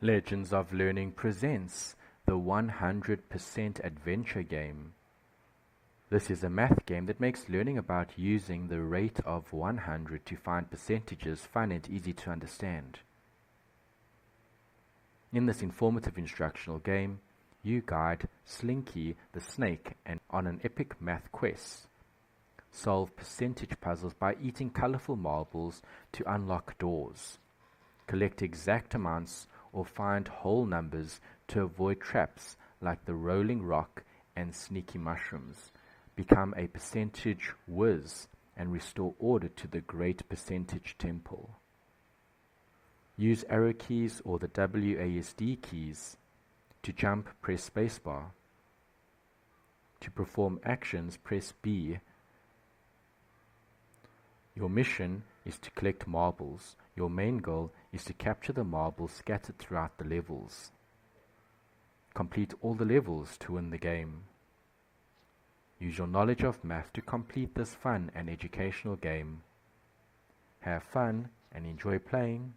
Legends of Learning presents the 100% Adventure Game. This is a math game that makes learning about using the rate of 100 to find percentages fun and easy to understand. In this informative instructional game, you guide Slinky the snake on an epic math quest. Solve percentage puzzles by eating colorful marbles to unlock doors. Collect exact amounts or find whole numbers to avoid traps like the rolling rock and sneaky mushrooms. Become a percentage whiz and restore order to the great percentage temple. Use arrow keys or the WASD keys. To jump, press spacebar. To perform actions, press B. Your mission is to collect marbles. Your main goal is to capture the marbles scattered throughout the levels. Complete all the levels to win the game. Use your knowledge of math to complete this fun and educational game. Have fun and enjoy playing.